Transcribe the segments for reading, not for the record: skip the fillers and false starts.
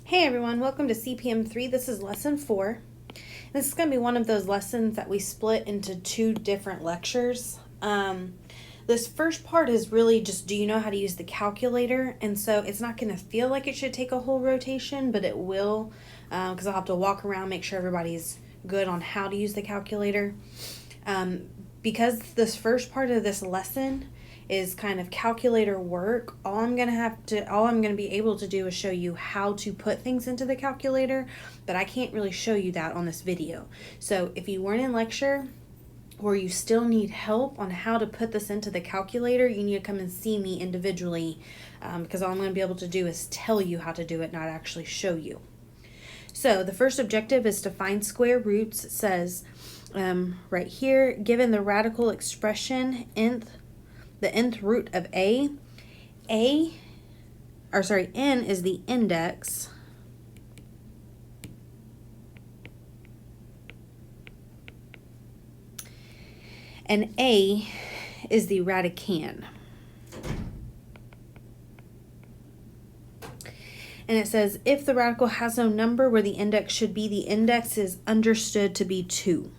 Hey everyone, welcome to CPM 3. This is lesson 4. This is going to be one of those lessons that we split into two different lectures. This first part is really just, do you know how to use the calculator? And so it's not going to feel like it should take a whole rotation, but it will, because I'll have to walk around, make sure everybody's good on how to use the calculator. Because this first part of this lesson is kind of calculator work, all I'm going to be able to do is show you how to put things into the calculator, but I can't really show you that on this video. So if you weren't in lecture or you still need help on how to put this into the calculator, you need to come and see me individually, because all I'm going to be able to do is tell you how to do it, not actually show you. So the first objective is to find square roots. It says right here, given the radical expression the nth root of n is the index, and a is the radicand. And it says, if the radical has no number where the index should be, the index is understood to be 2.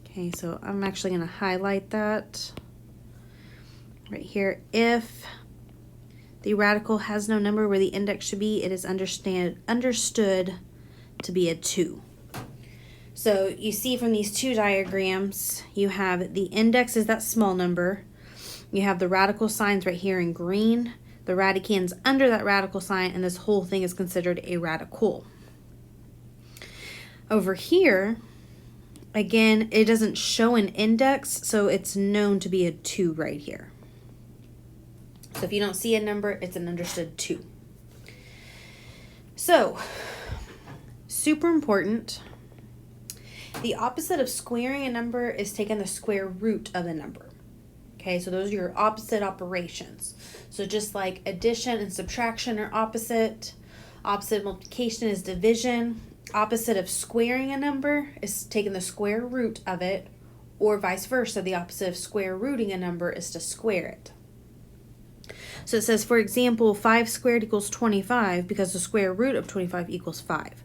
Okay, so I'm actually going to highlight that right here. If the radical has no number where the index should be, it is understood to be a 2. So you see from these two diagrams, you have the index is that small number. You have the radical signs right here in green. The radicand's under that radical sign, and this whole thing is considered a radical. Over here, again, it doesn't show an index, so it's known to be a 2 right here. So if you don't see a number, it's an understood 2. So, super important. The opposite of squaring a number is taking the square root of a number. Okay, so those are your opposite operations. So just like addition and subtraction are opposite of multiplication is division, opposite of squaring a number is taking the square root of it, or vice versa, the opposite of square rooting a number is to square it. So it says, for example, 5 squared equals 25 because the square root of 25 equals 5.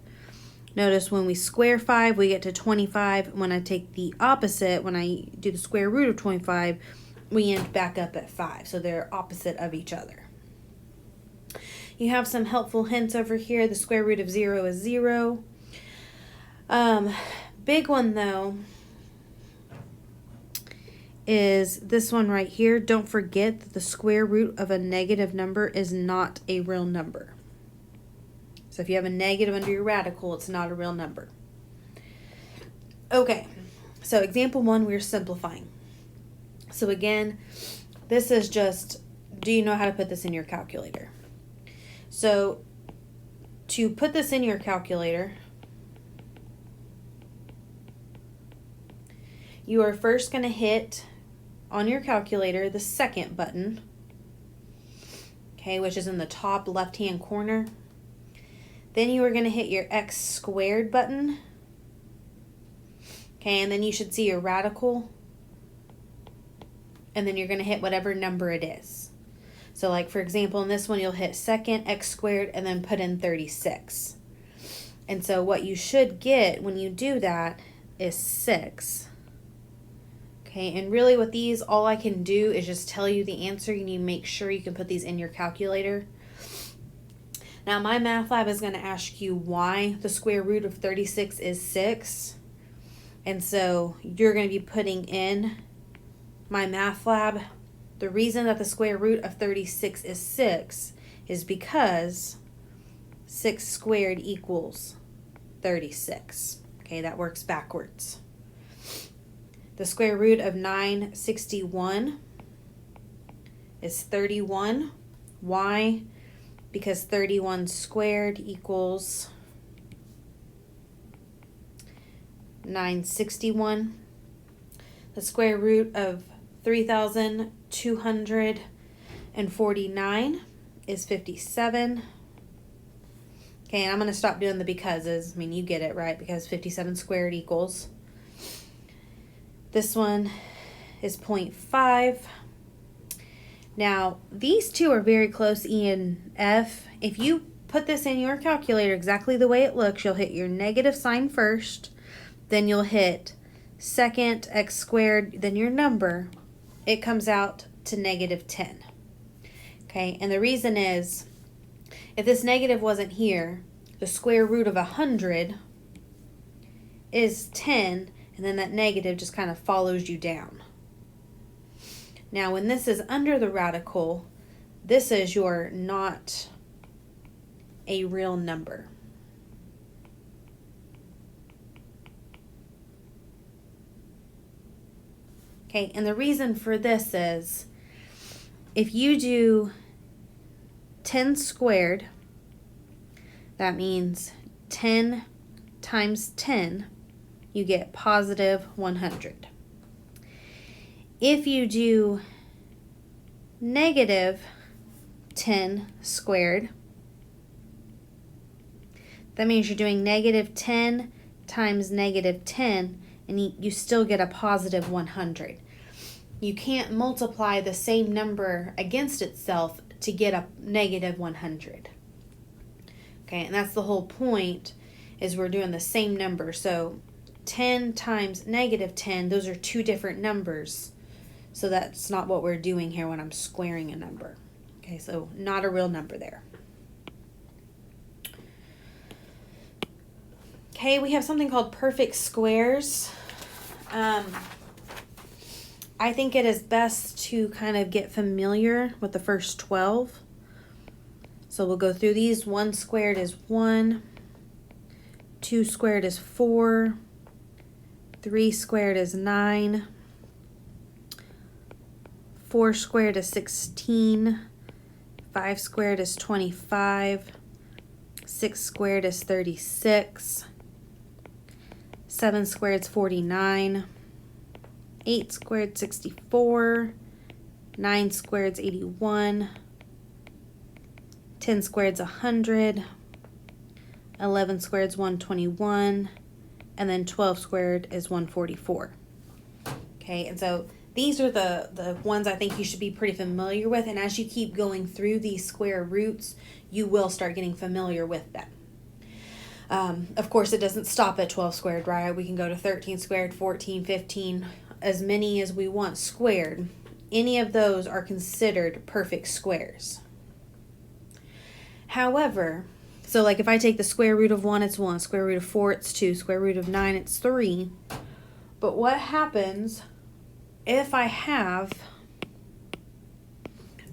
Notice when we square 5, we get to 25. When I take the opposite, when I do the square root of 25, we end back up at 5. So they're opposite of each other. You have some helpful hints over here. The square root of 0 is 0. Big one though is this one right here. Don't forget that the square root of a negative number is not a real number. So if you have a negative under your radical, it's not a real number. Okay, so example 1, we're simplifying. So again, this is just, do you know how to put this in your calculator? So to put this in your calculator, you are first going to hit on your calculator the second button, okay, which is in the top left-hand corner. Then you are going to hit your x squared button, okay, and then you should see your radical, and then you're going to hit whatever number it is. So like for example, in this one, you'll hit second x squared and then put in 36. And so what you should get when you do that is 6. Okay, and really with these, all I can do is just tell you the answer. You need to make sure you can put these in your calculator. Now my math lab is going to ask you why the square root of 36 is 6. And so you're going to be putting in my math lab, the reason that the square root of 36 is 6 is because 6 squared equals 36. Okay, that works backwards. The square root of 961 is 31. Why? Because 31 squared equals 961. The square root of 3,249 is 57. Okay, and I'm going to stop doing the becauses. I mean, you get it, right? Because 57 squared equals. This one is 0.5. Now, these two are very close, E and F. If you put this in your calculator exactly the way it looks, you'll hit your negative sign first, then you'll hit second x squared, then your number. It comes out to negative 10. Okay, and the reason is, if this negative wasn't here, the square root of 100 is 10, and then that negative just kind of follows you down. Now, when this is under the radical, this is your not a real number. Okay, and the reason for this is, if you do 10 squared, that means 10 times 10, you get positive 100. If you do negative 10 squared, that means you're doing negative 10 times negative 10, and you still get a positive 100. You can't multiply the same number against itself to get a negative 100. Okay, and that's the whole point, is we're doing the same number. So 10 times negative 10, those are two different numbers. So that's not what we're doing here when I'm squaring a number. Okay, so not a real number there. Okay, we have something called perfect squares. I think it is best to kind of get familiar with the first 12. So we'll go through these. 1 squared is 1. 2 squared is 4. 3 squared is 9. 4 squared is 16. 5 squared is 25. 6 squared is 36. 7 squared is 49. 8 squared 64, 9 squared 81, 10 squared 100, 11 squared 121, and then 12 squared is 144. Okay, and so these are the ones I think you should be pretty familiar with, and as you keep going through these square roots, you will start getting familiar with them. Of course, it doesn't stop at 12 squared, right? We can go to 13 squared, 14, 15, as many as we want squared. Any of those are considered perfect squares. However, so like if I take the square root of 1, it's 1. Square root of 4, it's 2. Square root of 9, it's 3. But what happens if I have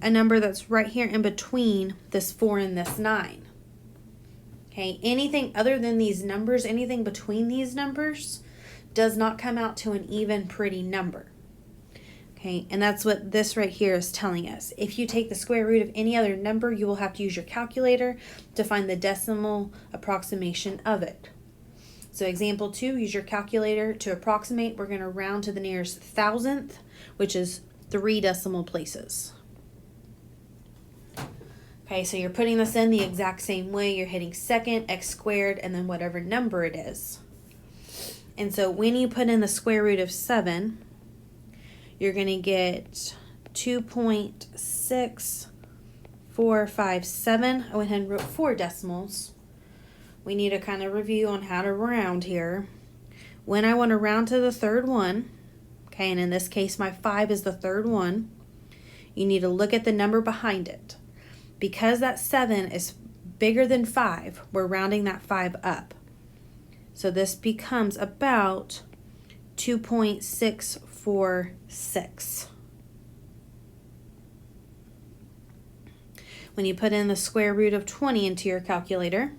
a number that's right here in between this 4 and this 9? Okay, anything other than these numbers, anything between these numbers, does not come out to an even pretty number. Okay, and that's what this right here is telling us. If you take the square root of any other number, you will have to use your calculator to find the decimal approximation of it. So example 2, use your calculator to approximate. We're going to round to the nearest thousandth, which is 3 decimal places. Okay, so you're putting this in the exact same way. You're hitting second, x squared, and then whatever number it is. And so when you put in the square root of 7, you're going to get 2.6457. I went ahead and wrote 4 decimals. We need to kind of review on how to round here. When I want to round to the third one, okay, and in this case my 5 is the third one, you need to look at the number behind it. Because that 7 is bigger than 5, we're rounding that 5 up. So this becomes about 2.646. When you put in the square root of 20 into your calculator,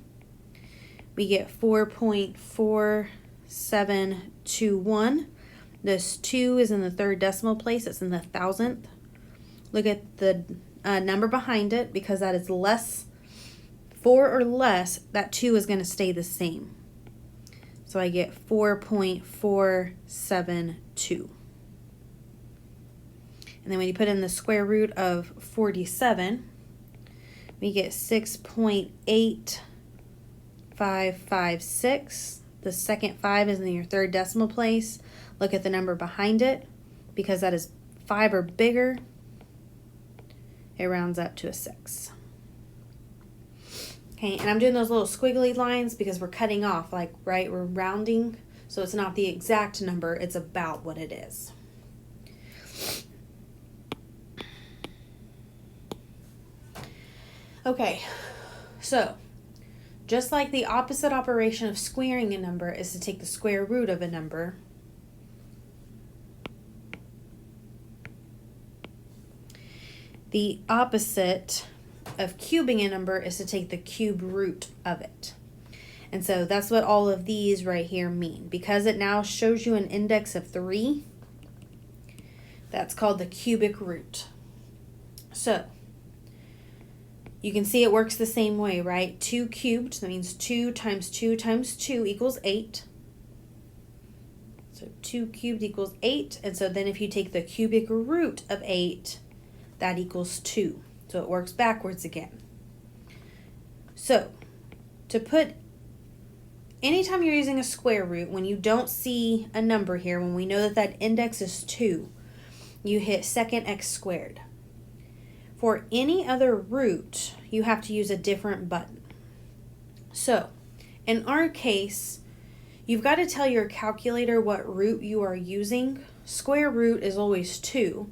we get 4.4721. This 2 is in the third decimal place. It's in the thousandth. Look at the number behind it. Because that is less, 4 or less, that 2 is going to stay the same. So I get 4.472. And then when you put in the square root of 47, we get 6.8556. The second 5 is in your third decimal place. Look at the number behind it. Because that is 5 or bigger, it rounds up to a 6. Okay, and I'm doing those little squiggly lines because we're cutting off, like, right, we're rounding, so it's not the exact number, it's about what it is. Okay, so just like the opposite operation of squaring a number is to take the square root of a number, the opposite of cubing a number is to take the cube root of it. And so that's what all of these right here mean. Because it now shows you an index of 3, that's called the cubic root. So you can see it works the same way, right? 2 cubed, that means 2 times 2 times 2 equals 8. So 2 cubed equals 8. And so then if you take the cubic root of 8, that equals 2. So it works backwards again. So to put, anytime you're using a square root, when you don't see a number here, when we know that that index is 2, you hit second x squared. For any other root, you have to use a different button. So in our case, you've got to tell your calculator what root you are using. Square root is always 2.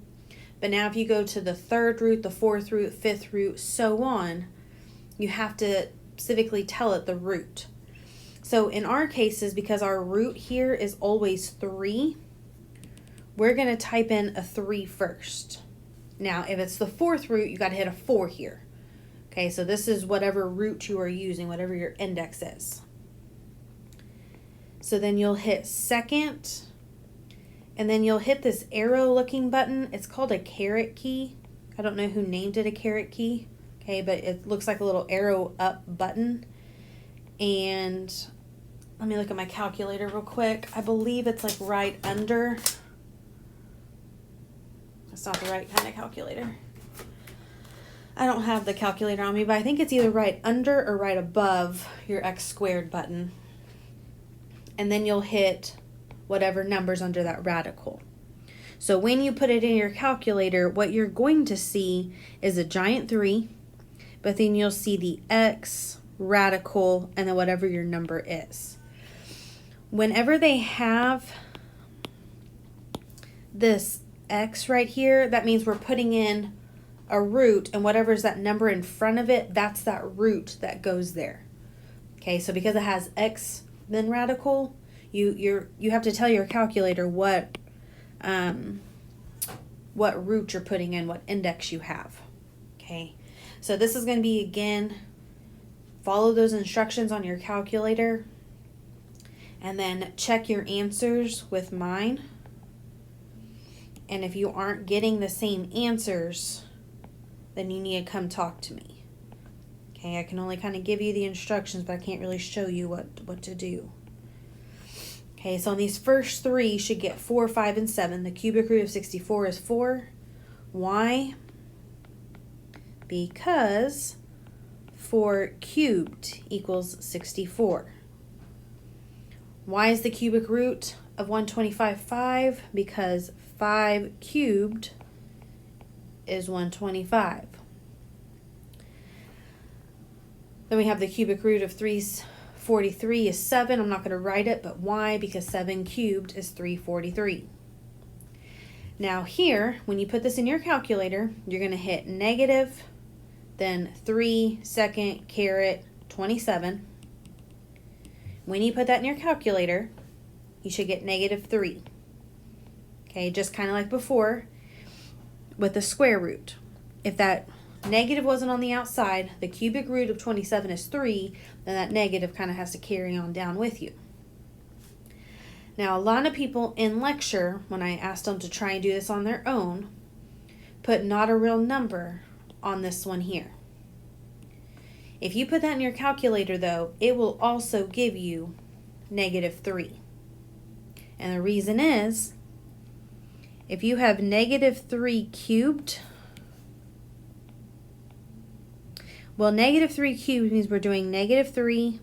But now if you go to the third root, the fourth root, fifth root, so on, you have to specifically tell it the root. So in our cases, because our root here is always 3, we're going to type in a 3 first. Now, if it's the fourth root, you got to hit a 4 here. Okay, so this is whatever root you are using, whatever your index is. So then you'll hit second, and then you'll hit this arrow looking button. It's called a caret key. I don't know who named it a caret key. Okay, but it looks like a little arrow up button. And let me look at my calculator real quick. I believe it's like right under. It's not the right kind of calculator. I don't have the calculator on me, but I think it's either right under or right above your x squared button. And then you'll hit whatever number's under that radical. So when you put it in your calculator, what you're going to see is a giant 3, but then you'll see the x, radical, and then whatever your number is. Whenever they have this x right here, that means we're putting in a root, and whatever's that number in front of it, that's that root that goes there. Okay, so because it has x then radical, you have to tell your calculator what root you're putting in, what index you have. Okay, so this is going to be, again, follow those instructions on your calculator, and then check your answers with mine. And if you aren't getting the same answers, then you need to come talk to me. Okay, I can only kind of give you the instructions, but I can't really show you what to do. Okay, so on these first 3, you should get 4, 5, and 7. The cubic root of 64 is 4. Why? Because 4 cubed equals 64. Why is the cubic root of 125 5? Because 5 cubed is 125. Then we have the cubic root of 343 is 7. I'm not going to write it, but why? Because 7 cubed is 343. Now here, when you put this in your calculator, you're going to hit negative, then 3 second caret 27. When you put that in your calculator, you should get negative 3. Okay, just kind of like before with the square root. If that negative wasn't on the outside, the cubic root of 27 is 3, then that negative kind of has to carry on down with you. Now, a lot of people in lecture, when I asked them to try and do this on their own, put not a real number on this one here. If you put that in your calculator, though, it will also give you negative 3. And the reason is, if you have negative 3 cubed, well, negative 3 cubed means we're doing negative 3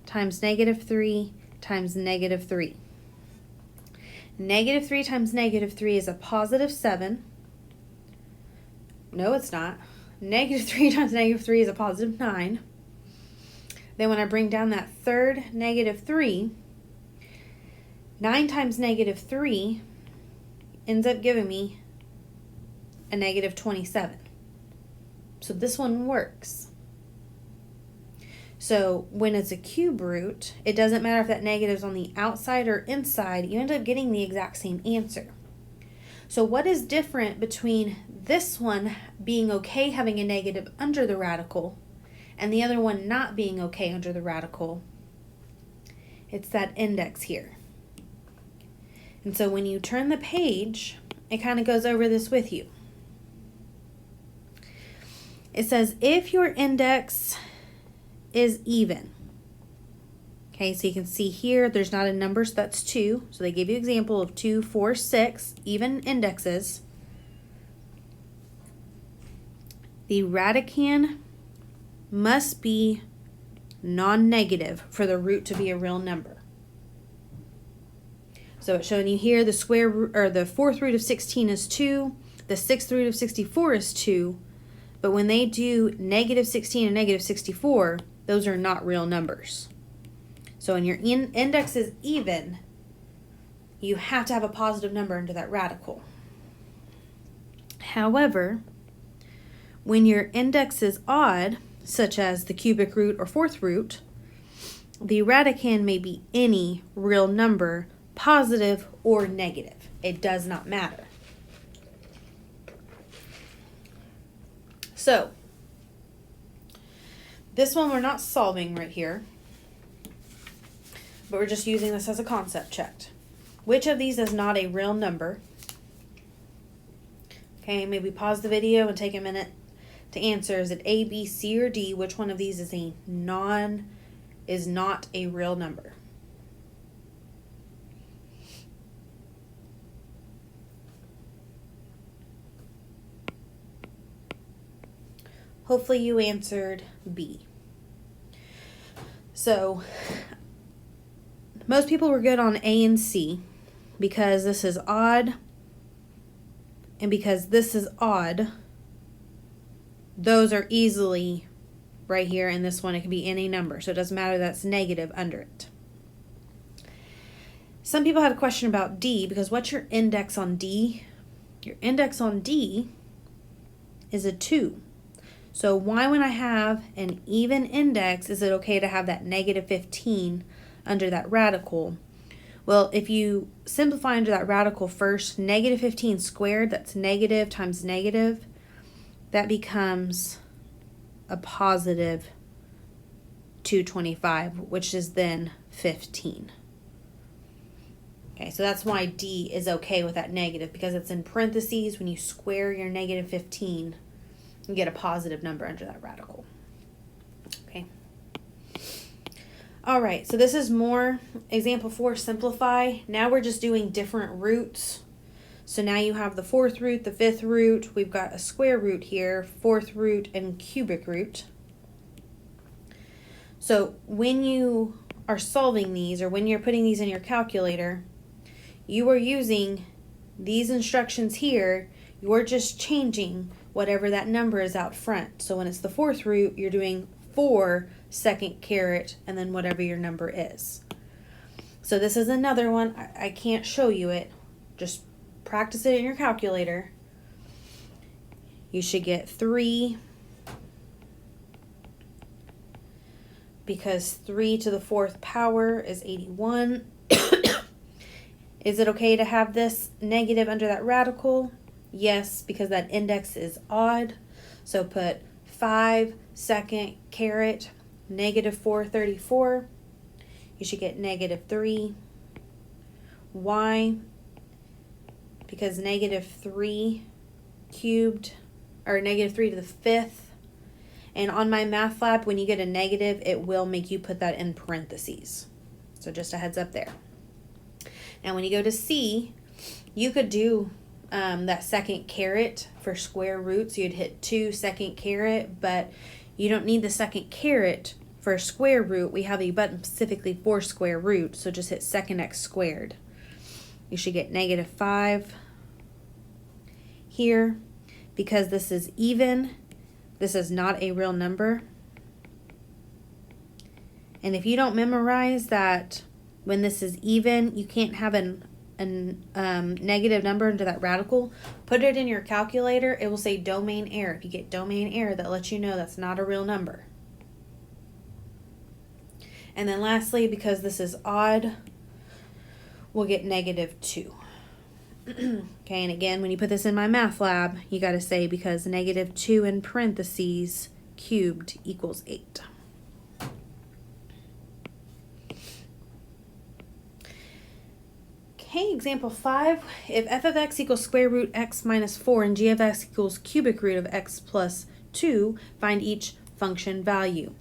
times negative 3 times negative 3. Negative 3 times negative 3 is a positive 7. No, it's not. Negative 3 times negative 3 is a positive 9. then when I bring down that third -3, 9 times -3 ends up giving me a -27. So this one works. So when it's a cube root, it doesn't matter if that negative is on the outside or inside, you end up getting the exact same answer. So what is different between this one being okay having a negative under the radical and the other one not being okay under the radical? It's that index here. And so when you turn the page, it kind of goes over this with you. It says if your index is even. Okay, so you can see here there's not a number, so that's 2. So they give you an example of 2, 4, 6, even indexes. The radicand must be non-negative for the root to be a real number. So it's showing you here the square root, or the 4th root of 16 is 2, the 6th root of 64 is 2, but when they do -16 and -64, those are not real numbers. So when your index is even, you have to have a positive number under that radical. However, when your index is odd, such as the cubic root or 4th root, the radicand may be any real number, positive or negative. It does not matter. So, this one we're not solving right here, but we're just using this as a concept check. Which of these is not a real number? Okay, maybe pause the video and take a minute to answer. Is it A, B, C, or D? Which one of these is not a real number? Hopefully you answered B. So, most people were good on A and C because this is odd and because this is odd. Those are easily right here, and this one, it can be any number, so it doesn't matter that's negative under it. Some people have a question about D because what's your index on D? Your index on D is a 2. So why, when I have an even index, is it okay to have that -15 under that radical? Well, if you simplify under that radical first, -15 squared, that's negative times negative, that becomes a positive 225, which is then 15. Okay, so that's why D is okay with that negative, because it's in parentheses. When you square your -15, you get a positive number under that radical. Okay. All right, so this is more example 4, simplify. Now we're just doing different roots. So now you have the 4th root, the 5th root. We've got a square root here, 4th root, and cubic root. So when you are solving these, or when you're putting these in your calculator, you are using these instructions here. You're just changing whatever that number is out front. So when it's the 4th root, you're doing 4 second caret and then whatever your number is. So this is another one. I can't show you it. Just practice it in your calculator. You should get 3, because 3 to the 4th power is 81. Is it okay to have this negative under that radical? Yes, because that index is odd. So put 5 second caret -434. You should get -3. Why? Because -3 cubed, or -3 to the 5th. And on my math lab, when you get a negative, it will make you put that in parentheses. So just a heads up there. Now when you go to C, you could do that second caret for square roots. You'd hit 2 second caret, but you don't need the second caret for a square root. We have a button specifically for square root, so just hit second x squared. You should get -5 here. Because this is even, this is not a real number. And if you don't memorize that when this is even, you can't have a negative number into that radical, put it in your calculator. It will say domain error. If you get domain error, that lets you know that's not a real number. And then lastly, because this is odd, we'll get -2. Okay, and again, when you put this in my math lab, you got to say because -2 in parentheses cubed equals 8. Okay, example 5. If f of x equals square root x minus 4 and g of x equals cubic root of x plus 2, find each function value.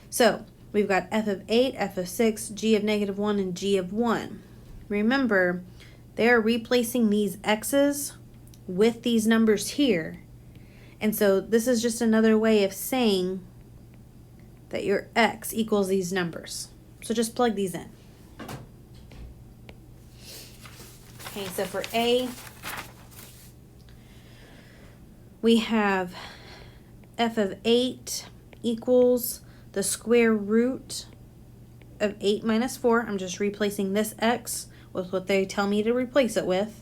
So we've got f of 8, f of 6, g of -1, and g of 1. Remember, they are replacing these x's with these numbers here. And so this is just another way of saying that your x equals these numbers. So just plug these in. Okay, so for A, we have f of 8 equals the square root of 8 minus 4. I'm just replacing this x with what they tell me to replace it with.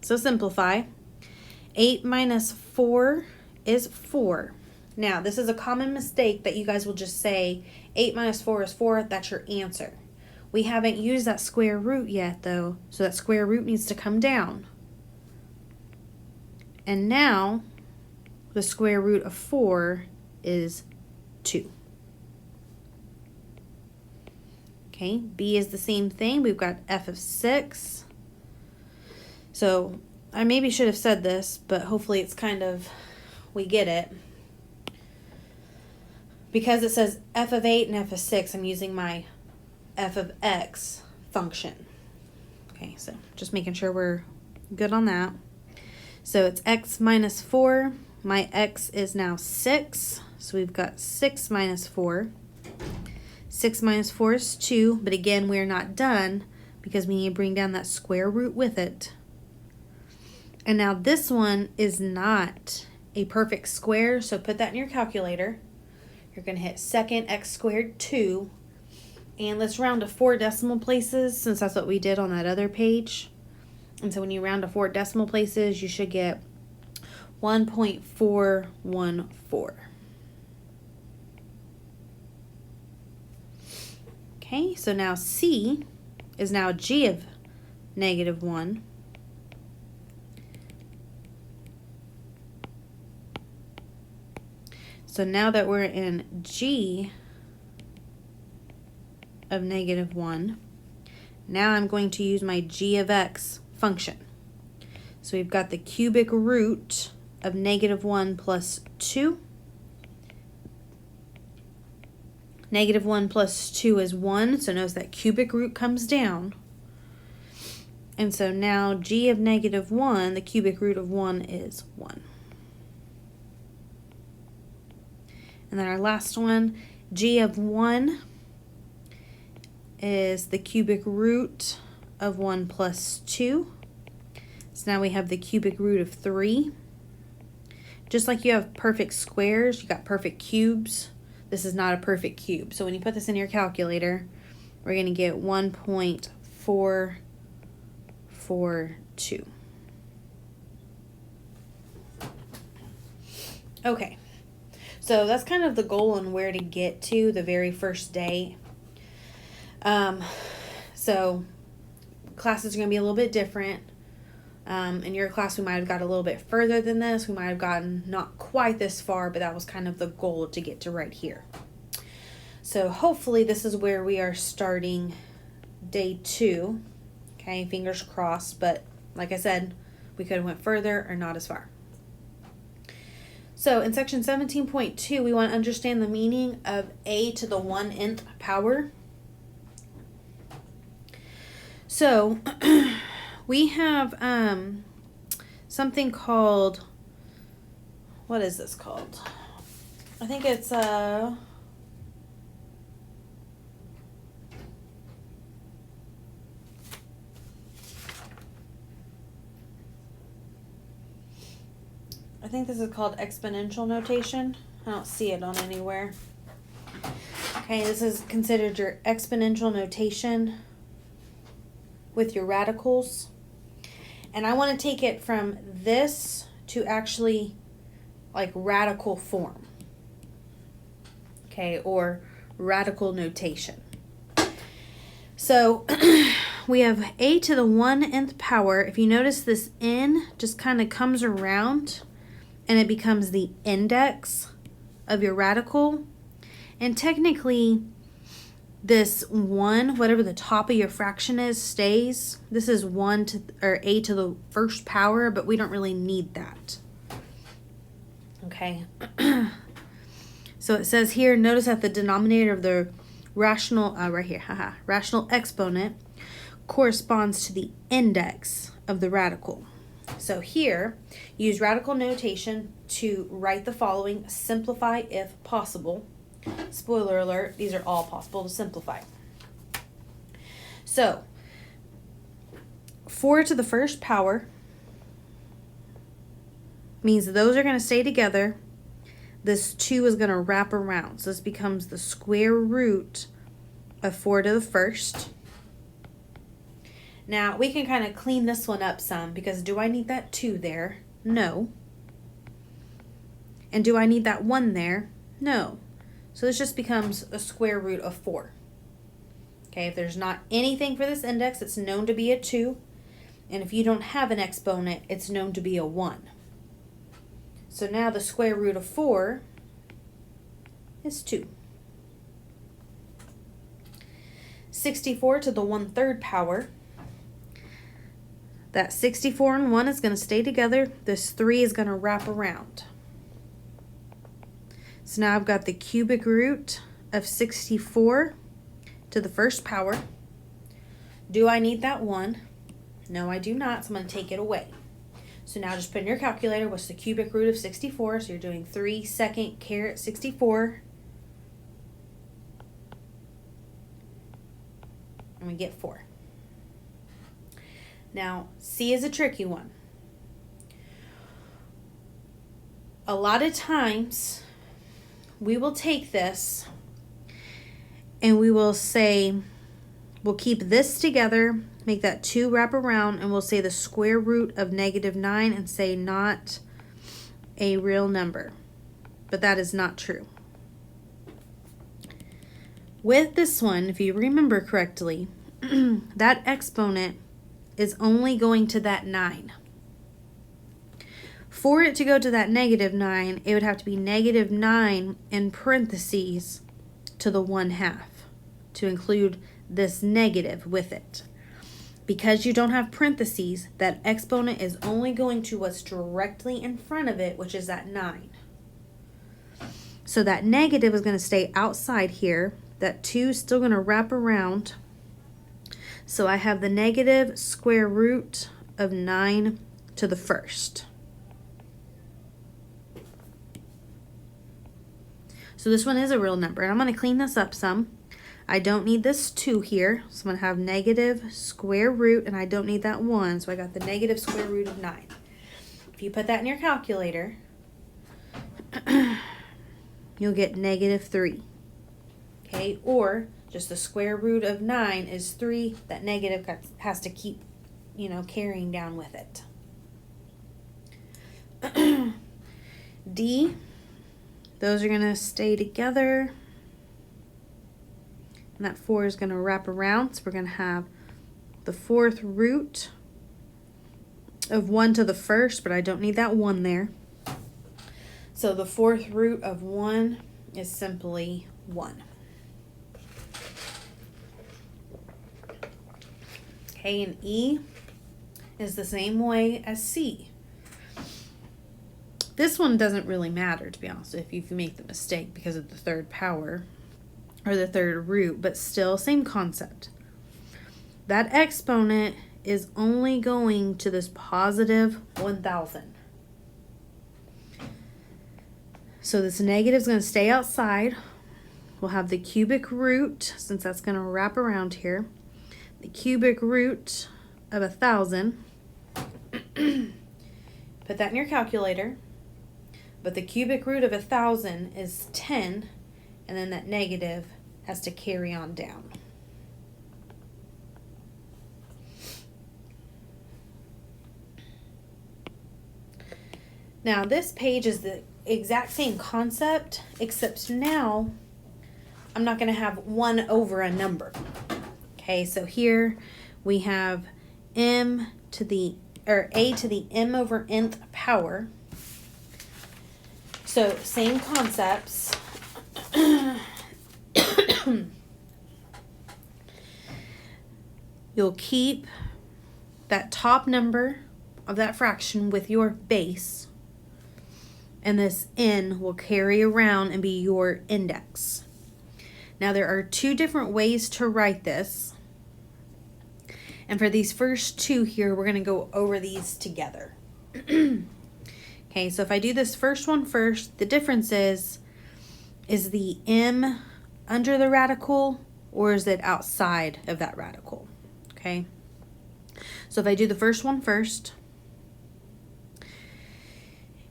So simplify. 8 minus 4 is 4. Now, this is a common mistake that you guys will just say 8 minus 4 is 4. That's your answer. We haven't used that square root yet, though, so that square root needs to come down. And now, the square root of 4 is 2. Okay, B is the same thing. We've got f of 6. So, I maybe should have said this, but hopefully it's kind of, we get it. Because it says f of 8 and f of 6, I'm using my f of x function. Okay, so just making sure we're good on that. So it's x minus 4. My x is now 6. So we've got 6 minus 4. 6 minus 4 is 2. But again, we're not done because we need to bring down that square root with it. And now this one is not a perfect square. So put that in your calculator. You're going to hit second x squared 2. And let's round to 4 decimal places since that's what we did on that other page. And so when you round to 4 decimal places, you should get 1.414. Okay, so now C is now g of -1. So now that we're in g of -1, now I'm going to use my g of x function. So we've got the cubic root of -1 plus 2. -1 plus 2 is 1, so notice that cubic root comes down. And so now g of -1, the cubic root of 1 is 1. And then our last one, g of 1 is the cubic root of 1 plus 2. So now we have the cubic root of 3. Just like you have perfect squares, you got perfect cubes. This is not a perfect cube. So when you put this in your calculator, we're going to get 1.442. Okay. So that's kind of the goal on where to get to the very first day. So classes are going to be a little bit different. In your class, we might have got a little bit further than this. We might have gotten not quite this far, but that was kind of the goal to get to right here. So hopefully this is where we are starting day 2. Okay, fingers crossed. But like I said, we could have went further or not as far. So in section 17.2, we want to understand the meaning of a to the 1/nth power. So we have something called, what is this called? I think it's I think this is called exponential notation. I don't see it on anywhere. Okay, this is considered your exponential notation with your radicals. And I want to take it from this to actually like radical form. Okay, or radical notation. So we have a to the 1/n power. If you notice, this n just kind of comes around and it becomes the index of your radical. And technically, this 1, whatever the top of your fraction is, stays. This is 1 to, or a to the first power, but we don't really need that. Okay. So it says here, notice that the denominator of the rational, right here, rational exponent corresponds to the index of the radical. So here, use radical notation to write the following, simplify if possible. Spoiler alert, these are all possible to simplify. So, 4 to the first power means those are going to stay together. This 2 is going to wrap around. So this becomes the square root of 4 to the first. Now, we can kind of clean this one up some, because do I need that 2 there? No. And do I need that 1 there? No. So this just becomes a square root of 4. Okay, if there's not anything for this index, it's known to be a 2. And if you don't have an exponent, it's known to be a 1. So now the square root of 4 is 2. 64 to the 1/3 power. That 64 and 1 is going to stay together. This 3 is going to wrap around. So now I've got the cubic root of 64 to the first power. Do I need that 1? No, I do not, so I'm going to take it away. So now just put in your calculator, what's the cubic root of 64? So you're doing 3 second caret 64. And we get 4. Now, C is a tricky one. A lot of times, we will take this and we will say, we'll keep this together, make that 2 wrap around, and we'll say the square root of -9 and say not a real number. But that is not true. With this one, if you remember correctly, that exponent is only going to that 9. For it to go to that -9, it would have to be -9 in parentheses to the 1/2 to include this negative with it. Because you don't have parentheses, that exponent is only going to what's directly in front of it, which is that 9. So that negative is going to stay outside here. That 2 is still going to wrap around. So I have the negative square root of 9 to the first. So this one is a real number. And I'm going to clean this up some. I don't need this 2 here. So I'm going to have negative square root, and I don't need that 1. So I got the negative square root of 9. If you put that in your calculator, you'll get -3. Okay, or just the square root of 9 is 3. That negative has to keep, carrying down with it. D, those are going to stay together. And that 4 is going to wrap around. So we're going to have the 4th root of 1 to the first, but I don't need that 1 there. So the 4th root of 1 is simply 1. Okay, and E is the same way as C. This one doesn't really matter, to be honest, if you make the mistake because of the 3rd power or the 3rd root, but still same concept. That exponent is only going to this positive 1,000. So this negative is going to stay outside. We'll have the cubic root, since that's going to wrap around here. The cubic root of 1,000. Put that in your calculator. But the cubic root of 1,000 is 10, and then that negative has to carry on down. Now this page is the exact same concept, except now I'm not going to have 1 over a number. Okay, so here we have a to the m over nth power. So same concepts. You'll keep that top number of that fraction with your base, and this n will carry around and be your index. Now there are 2 different ways to write this, and for these first 2 here, we're going to go over these together. Okay, so if I do this first one first, the difference is the m under the radical or is it outside of that radical? Okay, so if I do the first one first,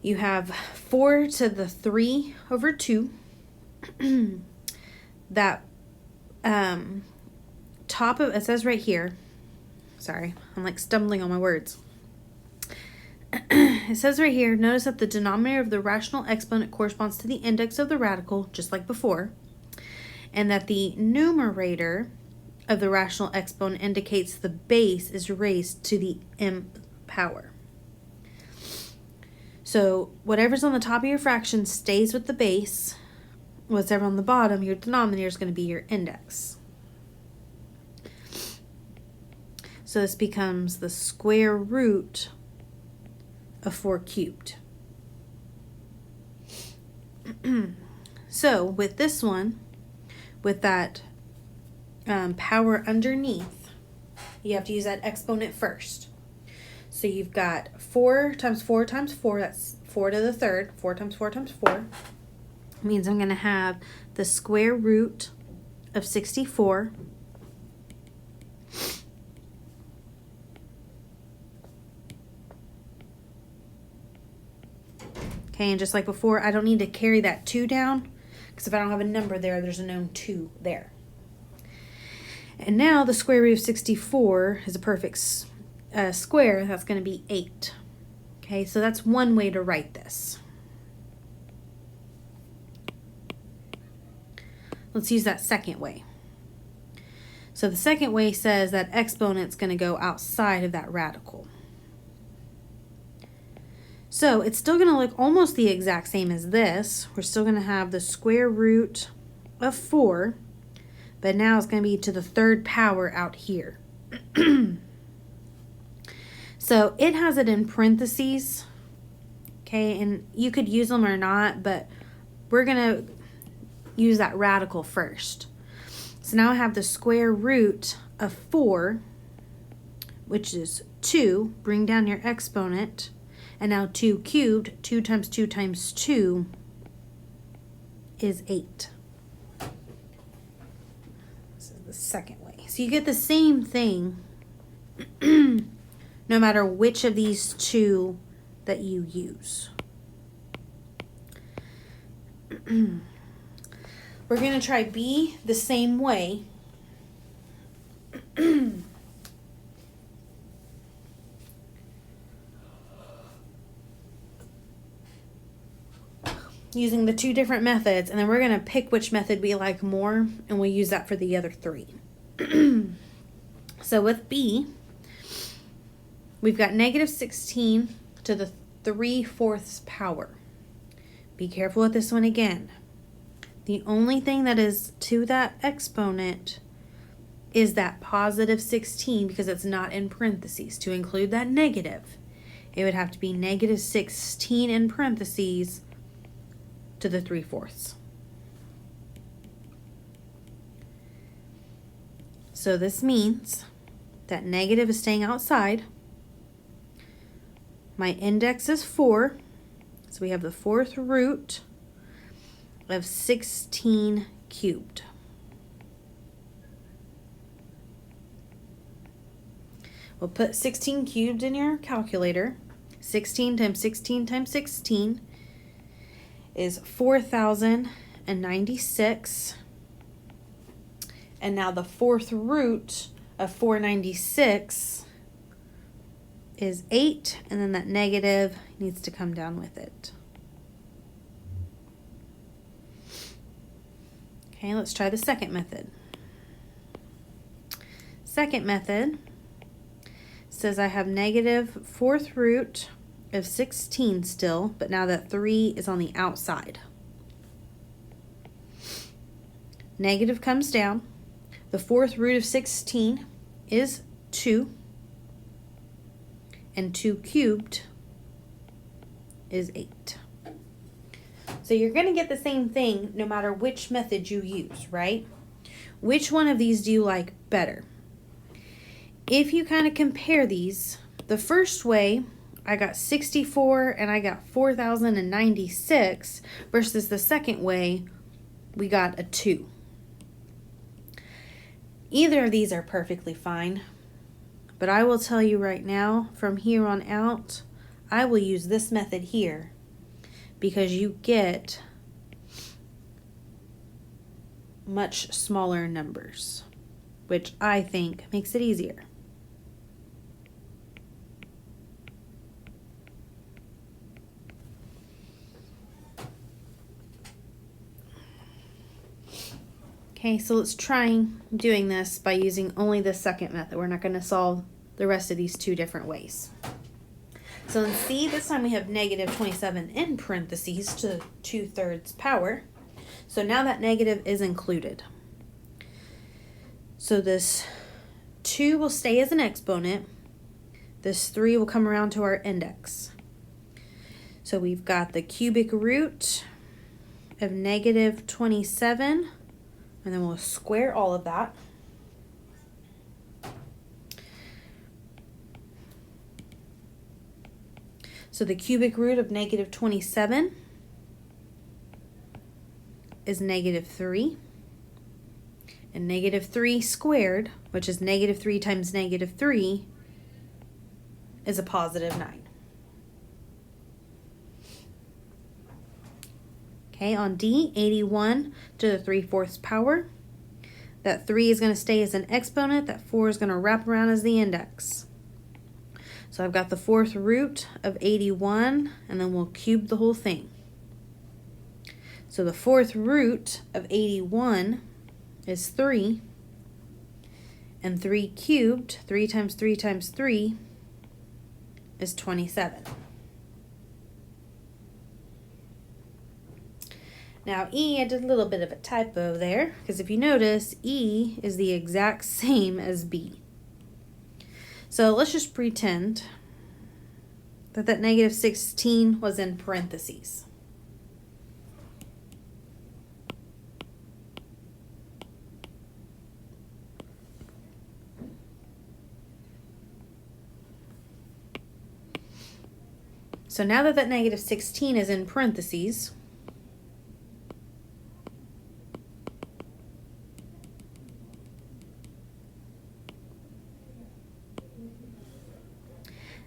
you have 4 to the 3 over 2. That top of, it says right here, sorry, I'm like stumbling on my words. It says right here, notice that the denominator of the rational exponent corresponds to the index of the radical, just like before, and that the numerator of the rational exponent indicates the base is raised to the m power. So whatever's on the top of your fraction stays with the base. Whatever on the bottom, your denominator is going to be your index. So this becomes the square root of 4 cubed. So with this one, with that power underneath, you have to use that exponent first. So you've got 4 times 4 times 4, that's 4 to the third. 4 times 4 times 4 means I'm going to have the square root of 64 okay, and just like before, I don't need to carry that 2 down, because if I don't have a number there, there's a known 2 there. And now the square root of 64 is a perfect square. That's going to be 8. Okay, so that's one way to write this. Let's use that second way. So the second way says that exponent's going to go outside of that radical. So it's still going to look almost the exact same as this. We're still going to have the square root of 4, but now it's going to be to the third power out here. So it has it in parentheses, okay, and you could use them or not, but we're going to use that radical first. So now I have the square root of 4, which is 2. Bring down your exponent. And now 2 cubed, 2 times 2 times 2 is 8. This is the second way. So you get the same thing no matter which of these 2 that you use. We're going to try B the same way. Using the 2 different methods, and then we're going to pick which method we like more, and we'll use that for the other 3. So with B, we've got negative 16 to the 3/4 power. Be careful with this one again. The only thing that is to that exponent is that positive 16, because it's not in parentheses. To include that negative, it would have to be negative 16 in parentheses to the 3/4. So this means that negative is staying outside. My index is 4, so we have the 4th root of 16 cubed. We'll put 16 cubed in your calculator. 16 times 16 times 16 is 4,096. And now the fourth root of 496 is 8, and then that negative needs to come down with it. Okay, let's try the second method. Second method says I have negative fourth root of 16 still, but now that 3 is on the outside. Negative comes down. The fourth root of 16 is 2. And 2 cubed is 8. So you're going to get the same thing no matter which method you use, right? Which one of these do you like better? If you kind of compare these, the first way I got 64 and I got 4,096 versus the second way we got a 2. Either of these are perfectly fine, but I will tell you right now, from here on out, I will use this method here because you get much smaller numbers, which I think makes it easier. Okay, so let's try doing this by using only the second method. We're not going to solve the rest of these two different ways. So in C, this time we have negative 27 in parentheses to 2/3 power. So now that negative is included. So this 2 will stay as an exponent. This 3 will come around to our index. So we've got the cubic root of negative 27. And then we'll square all of that. So the cubic root of negative 27 is negative 3. And negative 3 squared, which is negative 3 times negative 3, is a positive 9. Okay, on D, 81 to the 3/4 power. That 3 is going to stay as an exponent. That 4 is going to wrap around as the index. So I've got the fourth root of 81, and then we'll cube the whole thing. So the fourth root of 81 is 3. And 3 cubed, 3 times 3 times 3, is 27. Now E, I did a little bit of a typo there, because if you notice, E is the exact same as B. So let's just pretend that negative 16 was in parentheses. So now that negative 16 is in parentheses,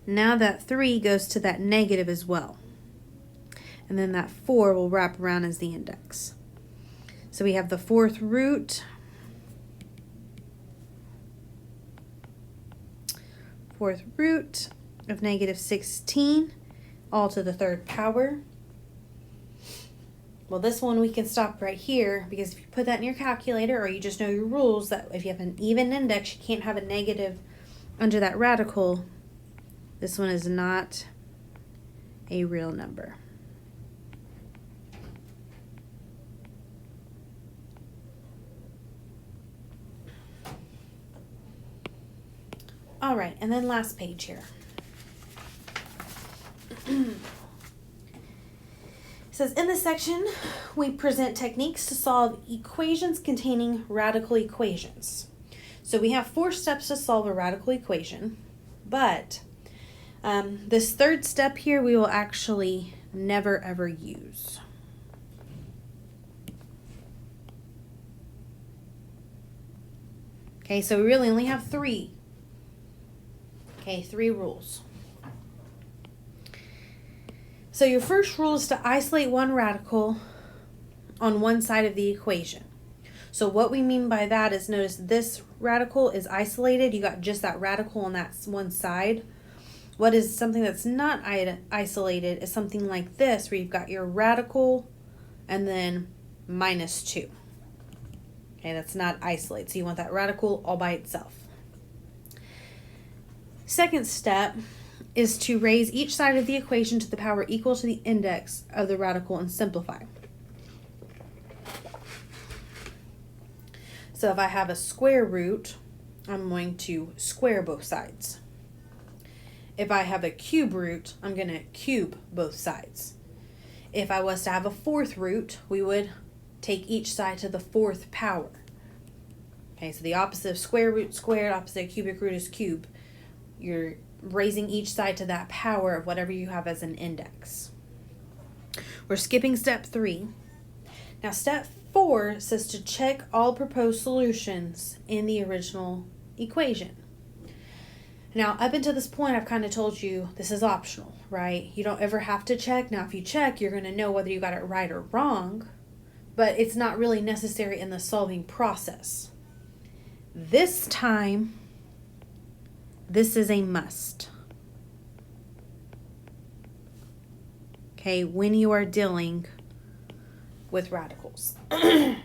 now that 3 goes to that negative as well. And then that 4 will wrap around as the index. So we have the fourth root. Fourth root of negative 16, all to the 3rd power. Well, this one we can stop right here, because if you put that in your calculator, or you just know your rules that if you have an even index, you can't have a negative under that radical. This one is not a real number. All right, and then last page here. It says, in this section, we present techniques to solve equations containing radical equations. So we have 4 steps to solve a radical equation, but this 3rd step here we will actually never ever use. Okay, so we really only have 3. Okay, 3 rules. So your first rule is to isolate one radical on one side of the equation. So what we mean by that is, notice this radical is isolated. You got just that radical on that one side. What is something that's not isolated is something like this, where you've got your radical and then minus 2. Okay, that's not isolated. So you want that radical all by itself. Second step is to raise each side of the equation to the power equal to the index of the radical and simplify. So if I have a square root, I'm going to square both sides. If I have a cube root, I'm going to cube both sides. If I was to have a fourth root, we would take each side to the fourth power. Okay, so the opposite of square root squared, opposite of cubic root is cube. You're raising each side to that power of whatever you have as an index. We're skipping step 3. Now step 4 says to check all proposed solutions in the original equation. Now up until this point, I've kind of told you this is optional, right? You don't ever have to check. Now if you check, you're going to know whether you got it right or wrong, but it's not really necessary in the solving process. This time, this is a must. Okay, when you are dealing with radicals. And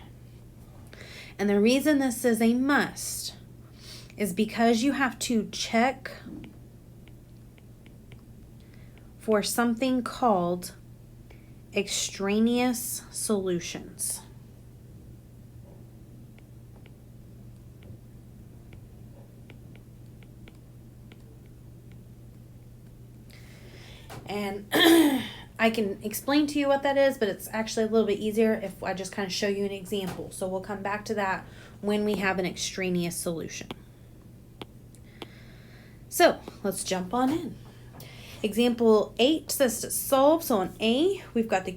the reason this is a must is because you have to check for something called extraneous solutions. And I can explain to you what that is, but it's actually a little bit easier if I just kind of show you an example. So we'll come back to that when we have an extraneous solution. So let's jump on in. Example 8 says to solve. So on A, we got the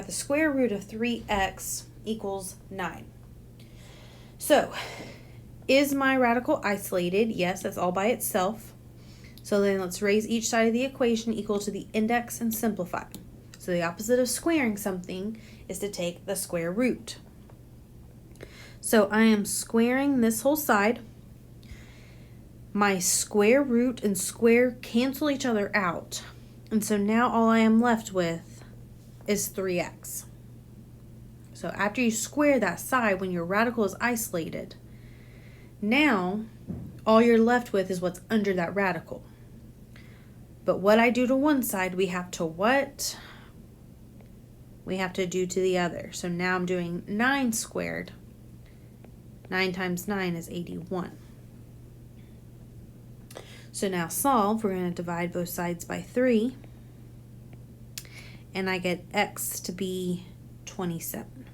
square root of 3x equals 9. So is my radical isolated? Yes, that's all by itself. So then let's raise each side of the equation equal to the index and simplify. So the opposite of squaring something is to take the square root. So I am squaring this whole side. My square root and square cancel each other out. And so now all I am left with is 3x. So after you square that side, when your radical is isolated, now all you're left with is what's under that radical. But what I do to one side, we have to what? We have to do to the other. So now I'm doing 9 squared. 9 times 9 is 81. So now solve, we're going to divide both sides by 3. And I get x to be 27.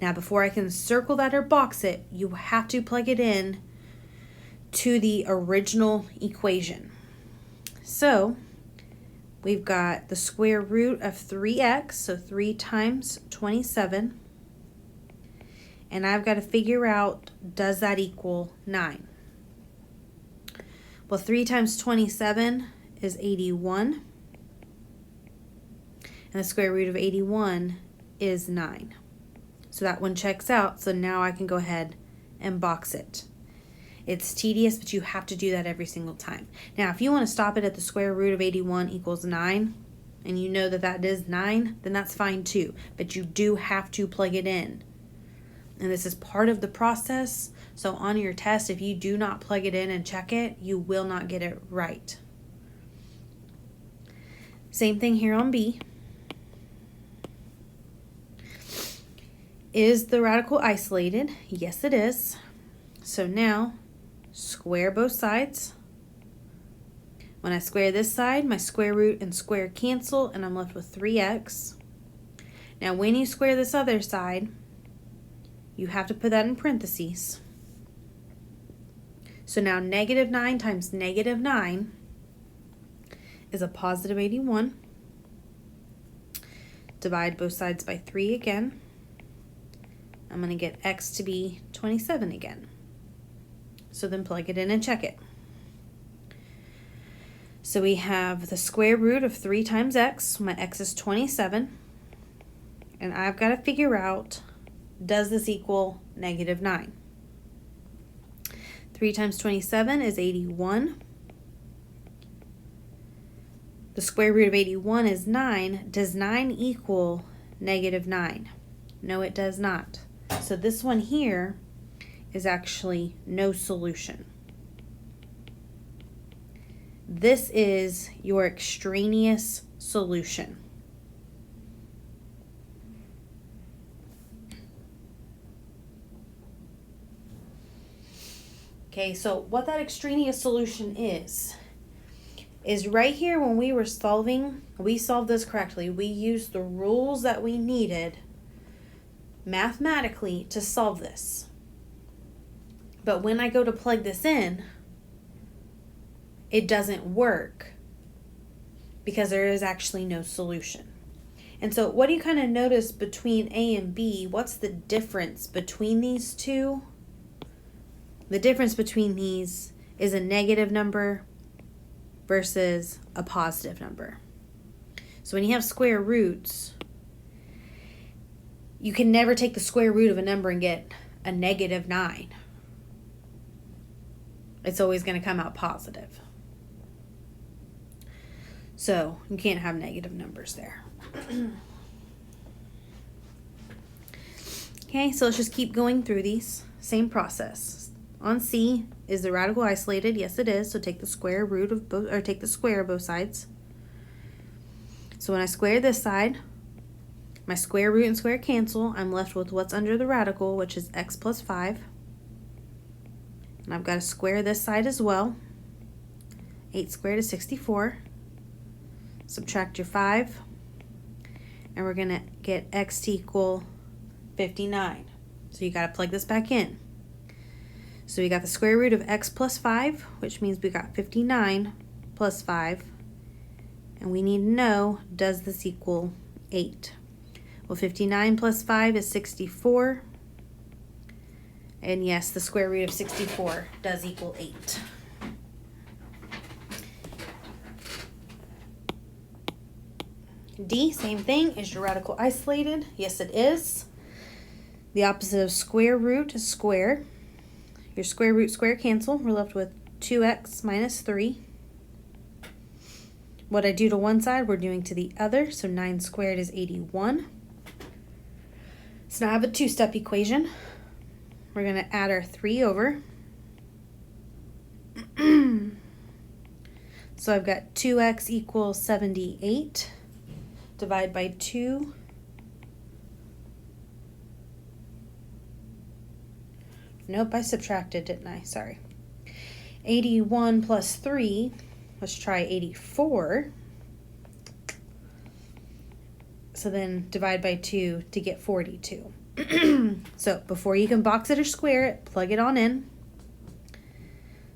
Now before I can circle that or box it, you have to plug it in to the original equation. So we've got the square root of 3x, so 3 times 27. And I've got to figure out, does that equal 9? Well, 3 times 27 is 81. And the square root of 81 is 9. So that one checks out. So now I can go ahead and box it. It's tedious, but you have to do that every single time. Now, if you want to stop it at the square root of 81 equals 9, and you know that that is 9, then that's fine too. But you do have to plug it in. And this is part of the process. So on your test, if you do not plug it in and check it, you will not get it right. Same thing here on B. Is the radical isolated? Yes, it is. So now, square both sides. When I square this side, my square root and square cancel, and I'm left with 3x. Now, when you square this other side, you have to put that in parentheses. So now negative 9 times negative 9 is a positive 81. Divide both sides by 3 again. I'm going to get x to be 27 again. So then plug it in and check it. So we have the square root of 3 times x. My x is 27. And I've got to figure out Does this equal negative 9? 3 times 27 is 81. The square root of 81 is 9. Does 9 equal negative 9? No, it does not. So this one here is actually no solution. This is your extraneous solution. Okay, so what that extraneous solution is right here when we were solving, we solved this correctly. We used the rules that we needed mathematically to solve this. But when I go to plug this in, it doesn't work because there is actually no solution. And so what do you kind of notice between A and B? What's the difference between these two? The difference between these is a negative number versus a positive number. So when you have square roots, you can never take the square root of a number and get a negative 9. It's always going to come out positive. So you can't have negative numbers there. Okay, so let's just keep going through these. Same process. On C, is the radical isolated? Yes, it is. So take the square root of both, or take the square of both sides. So when I square this side, my square root and square cancel. I'm left with what's under the radical, which is x plus 5. And I've got to square this side as well. 8 squared is 64. Subtract your 5. And we're going to get x to equal 59. So you got to plug this back in. So we got the square root of x plus 5, which means we got 59 plus 5. And we need to know, does this equal 8? Well, 59 plus 5 is 64. And yes, the square root of 64 does equal 8. D, same thing. Is your radical isolated? Yes, it is. The opposite of square root is square. Your square root, square cancel. We're left with 2x minus 3. What I do to one side, we're doing to the other. So 9 squared is 81. So now I have a two-step equation. We're going to add our 3 over. So I've got 2x equals 78. Divide by 2. Nope, I subtracted, didn't I? Sorry. 81 plus 3. Let's try 84. So then divide by 2 to get 42. So before you can box it or square it, plug it on in.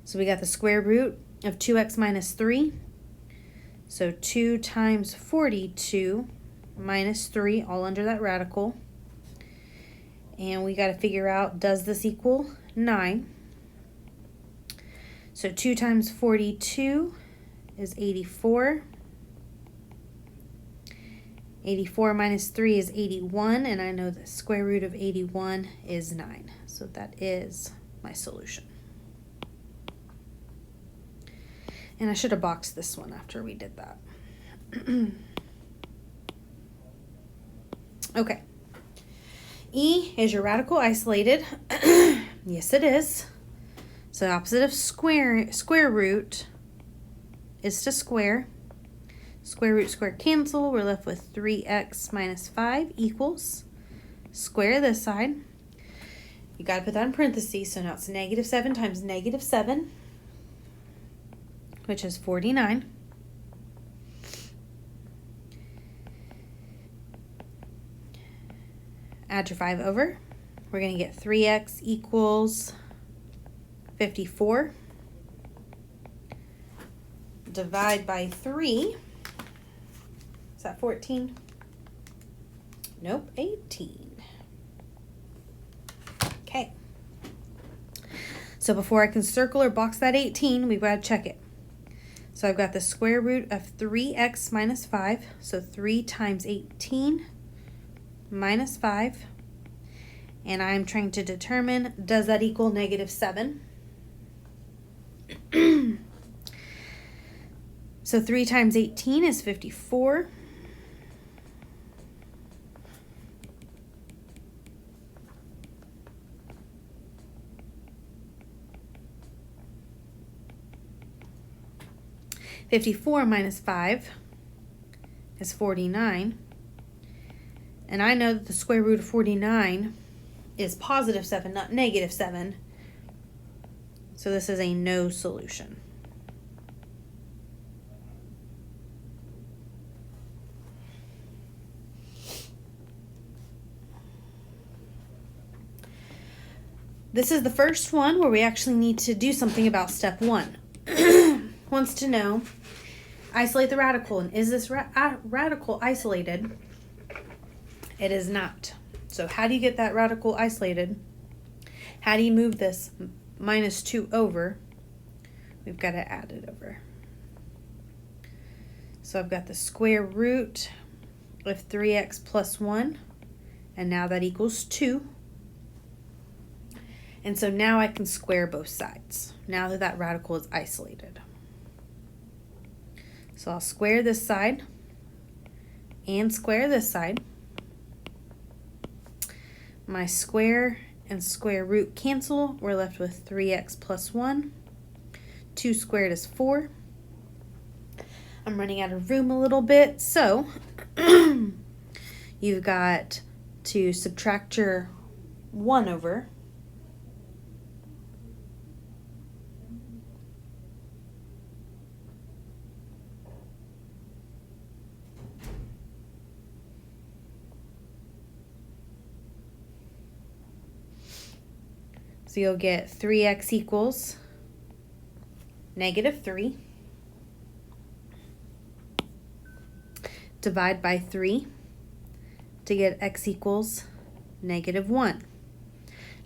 So we got the square root of 2x minus 3. So 2 times 42 minus 3, all under that radical. And we got to figure out, does this equal 9? So 2 times 42 is 84. 84 minus 3 is 81, and I know the square root of 81 is 9. So that is my solution. And I should have boxed this one after we did that. Okay. E is your radical isolated. Yes, it is. So the opposite of square root is to square. Square root, square cancel. We're left with 3x minus 5 equals. Square this side. You got to put that in parentheses. So now it's negative 7 times negative 7, which is 49. Add your 5 over. We're going to get 3x equals 54. Divide by 3. Is that 14? Nope, 18. Okay. So before I can circle or box that 18, we've got to check it. So I've got the square root of 3x minus 5. So 3 times 18 minus 5. And I'm trying to determine, does that equal -7? So 3 times 18 is 54. (54 minus 5 is 49. And I know that the square root of 49 is +7, not -7. So this is a no solution. This is the first one where we actually need to do something about step 1. Wants to know, isolate the radical. And is this radical isolated? It is not. So how do you get that radical isolated? How do you move this -2 over? We've got to add it over. So I've got the square root of 3x plus 1. And now that equals 2. And so now I can square both sides, now that that radical is isolated. So I'll square this side and square this side. My square and square root cancel. We're left with 3x plus 1. 2 squared is 4. I'm running out of room a little bit, so you've got to subtract your 1 over. So you'll get 3x equals -3. Divide by 3 to get x equals -1.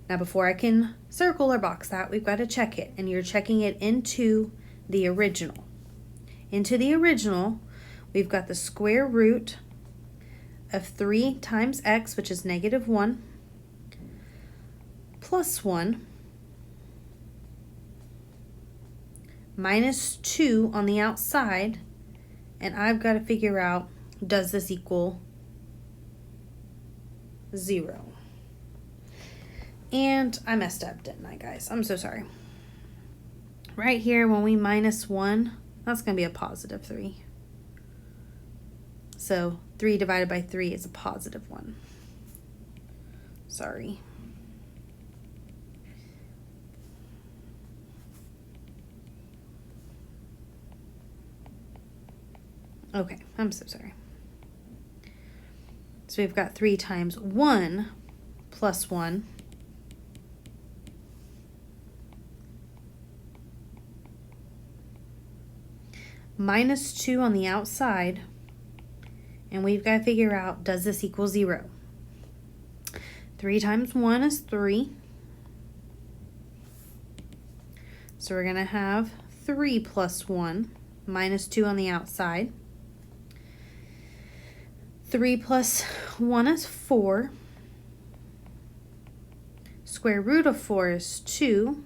Now before I can circle or box that, we've got to check it. And you're checking it into the original. Into the original, we've got the square root of 3 times x, which is -1, plus 1, minus 2 on the outside, and I've got to figure out, does this equal 0? And I messed up, didn't I, guys? I'm so sorry. Right here, when we minus 1, that's going to be a +3. So 3 divided by 3 is a +1. Sorry. Okay, I'm so sorry. So we've got 3 times 1 plus 1. Minus 2 on the outside. And we've got to figure out, does this equal 0? 3 times 1 is 3. So we're going to have 3 plus 1 minus 2 on the outside. 3 plus 1 is 4. Square root of 4 is 2.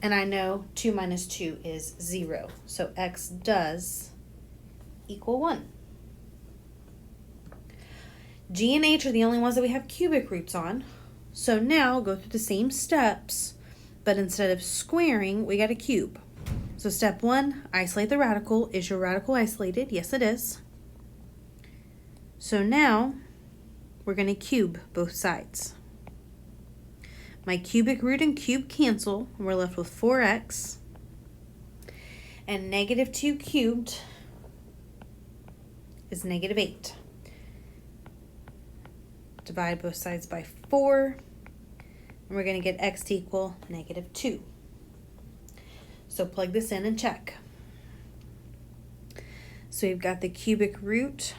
And I know 2 minus 2 is 0. So x does equal 1. G and H are the only ones that we have cubic roots on. So now go through the same steps, but instead of squaring, we got a cube. So step 1, isolate the radical. Is your radical isolated? Yes, it is. So now we're going to cube both sides. My cubic root and cube cancel, and we're left with 4x. And -2 cubed is -8. Divide both sides by 4, and we're going to get x to equal -2. So plug this in and check. So we've got the cubic root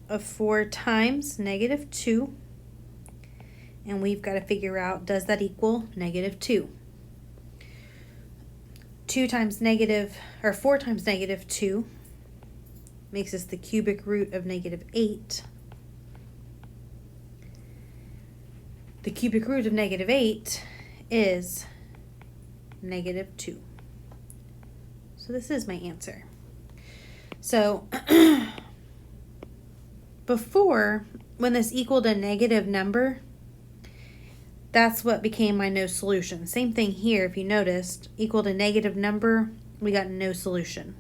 of 4 times -2. And we've got to figure out, does that equal -2? 4 times -2 makes us the cubic root of -8. the cubic root of negative 8 is negative 2. So this is my answer. So before, when this equaled a negative number, that's what became my no solution. Same thing here, if you noticed, equaled a negative number, we got no solution.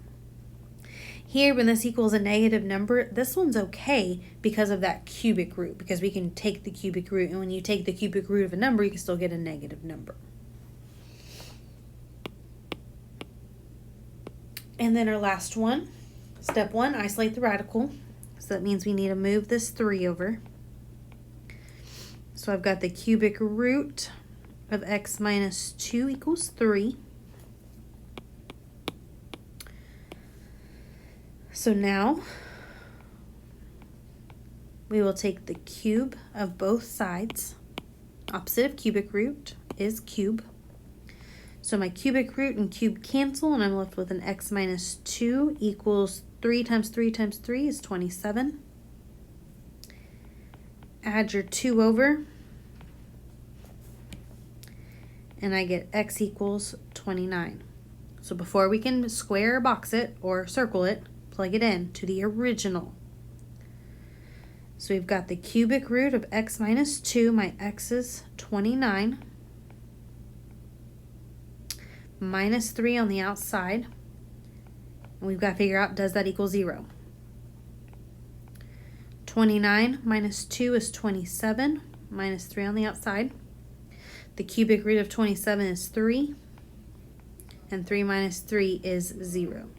Here, when this equals a negative number, this one's okay because of that cubic root, because we can take the cubic root, and when you take the cubic root of a number, you can still get a negative number. And then our last one, step 1, isolate the radical. So that means we need to move this 3 over. So I've got the cubic root of x minus 2 equals 3. So now we will take the cube of both sides. Opposite of cubic root is cube. So my cubic root and cube cancel, and I'm left with an x minus 2 equals 3 times 3 times 3 is 27. Add your 2 over, and I get x equals 29. So before we can square or box it or circle it, plug it in to the original. So we've got the cubic root of x minus 2, my x is 29, minus 3 on the outside, and we've got to figure out, does that equal 0? 29 minus 2 is 27, minus 3 on the outside. The cubic root of 27 is 3, and 3 minus 3 is 0.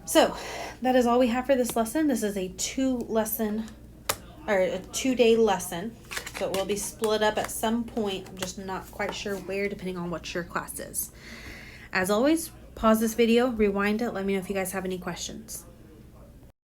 So that is all we have for this lesson. This is a 2-day lesson. So it will be split up at some point. I'm just not quite sure where, depending on what your class is. As always, pause this video, rewind it, let me know if you guys have any questions.